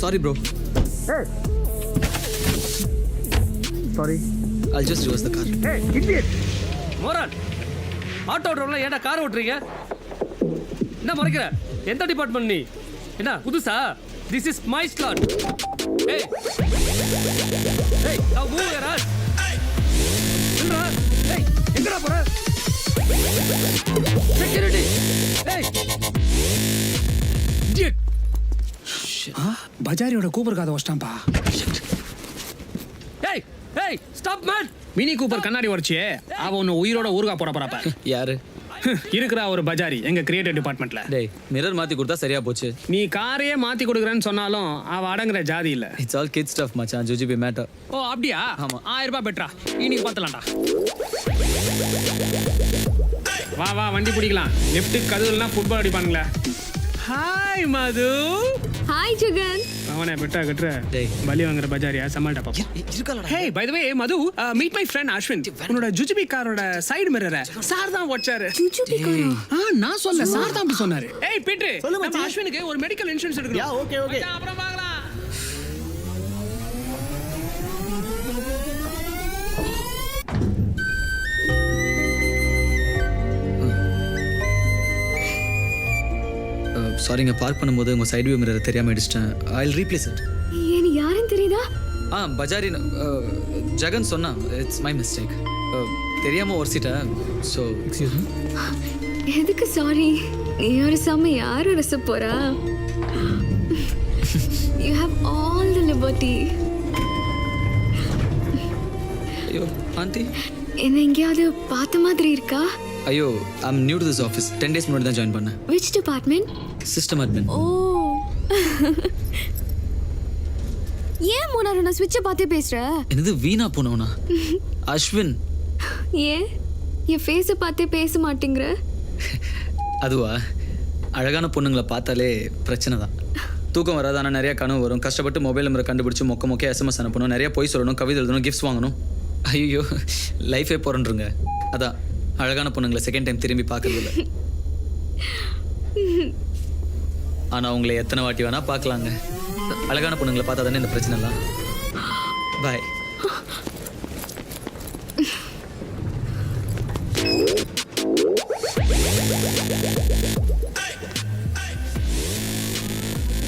Sorry, bro. Hey. Sorry. I'll just reverse the car. Hey, idiot. Moron, auto ஓட்டுறவங்கள ஏன்டா car ஓட்டுறீங்க? என்ன மறைக்கிற? எந்த டிபார்ட்மெண்ட் நீ? என்ன புதுசா? This is my slot. Hey. Hey, now move your ass. நில்றா. Hey, எங்கடா போற? Security. Hey. Idiot. பஜாரியோட கூப்பர் காதை வச்சிட்டான்பா. Hey, hey, stop man. Mini Cooper கண்ணாடி உடைச்சியே அவ ஒன்னு உயிரோட ஊருகா போட போறாப்ப. யாரு? இருக்கிற ஒரு பஜாரி எங்க கிரியேட்டிவ் டிபார்ட்மெண்ட்ல. டேய், மிரர் மாத்தி கொடுத்தா சரியா போச்சு. நீ காரையே மாத்தி கொடுக்குறேன்னு சொன்னாலும் அவ அடங்குற ஜாதி இல்ல. It's all kid stuff மச்சான். ஜுஜுபி மேட்டர். ஓ அப்படியா? ஆமா. 1000 ரூபாய் பெட்ரா. இன்னைக்கு பார்த்தலாம்டா. வா வா வண்டி பிடிக்கலாம். லெஃப்ட் கதுவுலனா ஃபுட்பால் அடிப்பானுங்களே. ஹாய் மது. ஹாய் ஜெகன். அவனே பெட்டா கட்ற. டேய், பலி வாங்குற பஜாரியா சமால்டா பாப்பா. இருக்கலடா. Hey, by the way, Madhu, meet my friend Ashwin. உன்னோட ஜுஜுபி காரோட சைடு மிரரை சார் தான் ஓட்சாரு. ஜுஜுபி காரா? நான் சொல்ல சார் தான் அப்படி சொன்னாரு. ஏய் பீட்ரு, நம்ம அஸ்வினுக்கு ஒரு மெடிக்கல் இன்சூரன்ஸ் எடுக்கணும். Yeah, okay. மச்சான், அப்புறம் பார்க்கலாம். சாரிங்க, பார்க் பண்ணும்போது உங்க சைடு வியூ மிரர் தெரியாம அடிச்சிட்டேன். I'll replace it. ஏன் யாருன்னு தெரியுதா? பஜாரி ஜெகன் சொன்னா. It's my mistake. தெரியாம ஒர்சிட்டேன். So excuse me. எதுக்கு சாரி? நீ ஒரு சம யாரும் ரச போறா? You have all the liberty. ஐயோ ஆண்டி. என்ன எங்கேயாவது பார்த்த மாதிரி இருக்கா? ஐயோ, I'm new to this office. 10 days முன்னாடி தான் ஜாயின் பண்ணேன். Which department? System admin. ஓ. ஏன் மோனாரு நான் ஸ்விட்சை பார்த்தே பேசுற? என்னது வீணா போனவனா? அஸ்வின். ஏன் என் ஃபேஸை பார்த்தே பேச மாட்டேங்கிற? அதுவா, அழகான பொண்ணுங்களை பார்த்தாலே பிரச்சனை தான். தூக்கம் வராது, ஆனால் நிறையா கனவு வரும். கஷ்டப்பட்டு மொபைல் நம்பரை கண்டுபிடிச்சி மொக்க எஸ்எம்எஸ் அனுப்பணும், நிறைய போய் சொல்லணும், கவிதை எழுதணும், கிஃப்ட்ஸ் வாங்கணும். ஐயோ, லைஃபே போகிறேன்ருங்க. அதான் அழகான பொண்ணுங்களை செகண்ட் டைம் திரும்பி பார்க்கறதில்ல. ஆனால் உங்களை எத்தனை வாட்டி வேணால் பார்க்கலாங்க. அழகான பொண்ணுங்களை பார்த்தா தானே இந்த பிரச்சனை எல்லாம். பாய்.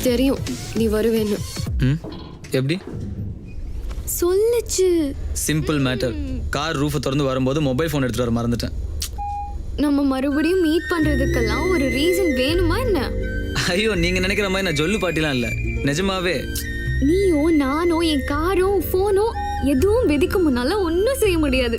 தெரியும் நீ வருவேன்னு. எப்படி சொல்லுச்சு? Simple matter. கார் ரூஃபை திறந்து வரும்போது மொபைல் ஃபோன் எடுத்துகிட்டு வர மறந்துட்டேன். நம்ம மறுபடியும் மீட் பண்றதுக்கெல்லாம் ஒரு ரீசன் வேணுமா என்ன? ஐயோ, நீங்கள் நினைக்கிற மாதிரி நான் ஜொல்லு பாட்டிலாம் இல்லை, நிஜமாவே. நீயோ நானோ என் காரோ ஃபோனோ எதுவும் வெதிக்க முன்னால ஒன்றும் செய்ய முடியாது.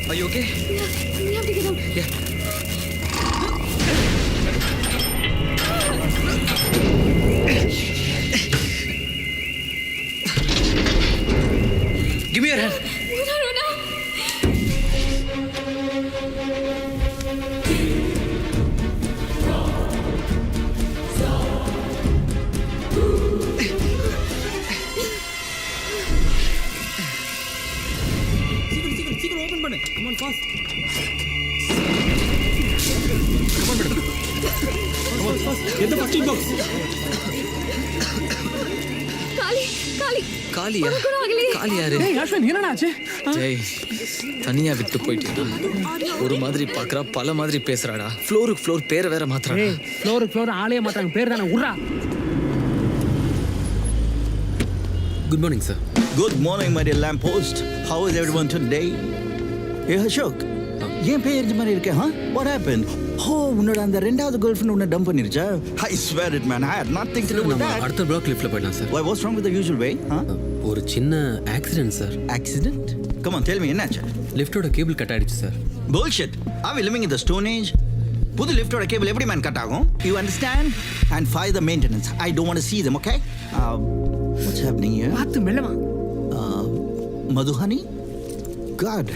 Are you okay? Yeah, we have to get out. Yeah. Give me your hand. Rona. சீக்கிரம் ஓபன் பண்ணு. Come on fast. Come on fast. Get the first box. காலியா? காலி யாரு? ஏய் அஸ்வின், என்னடா ஆச்சு? டேய், தனியா விட்டு போயிட்டீங்க. ஒரு மாதிரி பார்க்கறா, பல மாதிரி பேசுறாடா. ஃப்ளோர் பேரை வேற மாத்துறாடா. ஏய், ஃப்ளோர் ஆளே மாத்தாங்க. பேர் தானே உர்ரா. Good morning, sir. Good morning, my dear lamppost. How is everyone today? Hey, Ashok. ஏன் பேர் இந்த மாதிரி இருக்கே? What happened? உன்னோட அந்த ரெண்டாவது கேர்ள்ஃப்ரெண்ட் உன்னை dump பண்ணிருச்சா? I swear it, man. I had nothing to do with that. அடுத்த பிளாக் லிஃப்ட்ல போய்டலாம் sir. Why, what's wrong with the usual way? ஒரு சின்ன accident sir. Accident? Come on, tell me, என்னாச்சு? லிஃப்ட்டோட கேபிள் கட் ஆயிடுச்சு sir. Bullshit. Are we living in the Stone Age? புது லிஃப்டோட cable எப்படி man cut ஆகும்? You understand? And 5 the maintenance. I don't want to see them, okay? What's happening here? பார்த்து மெல்லமா. Madhuhani? God.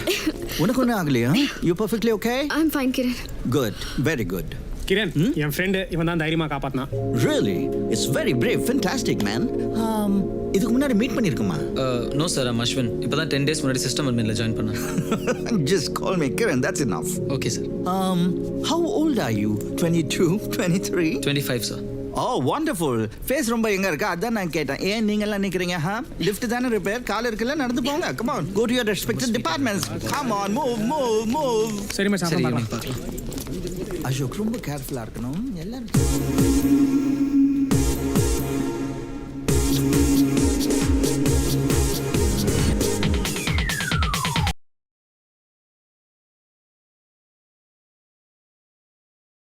உனக்கு ஒன்றும் ஆகலையா? You perfectly okay? I'm fine, Kiran. Good. Very good. Kiran என் friend இவன் தான் தைரியமா காப்பாத்தினான். Really? It's very brave. Fantastic, man. இதுக்கு முன்னாடி மீட் பண்ணியிருக்குமா? நோ சார் ஐம் அஸ்வின் இப்போ தான் 10 days முன்னாடி சிஸ்டம் அட்மினில் ஜாயின் பண்ணேன். Just call me Kiran. That's enough. Okay sir. How old are you? 22? 23? 25 sir. Oh, wonderful. Face ரொம்ப எங்க இருக்கா அதான் நான் கேட்டேன். ஏன் நீங்க எல்லாம் நிக்கிறீங்க? லிஃப்ட் தானே ரிப்பேர், கால் இருக்குல்ல, நடந்து போங்க. Come on, go to your respective departments. Come on, move. சரி மச்சான், சரி, அப்புறம் ஈவினிங் பார்க்கலாம். பார்க்கலாம். அசோக் ரொம்ப கேர்ஃபுல்லா இருக்கணும் எல்லாரும்.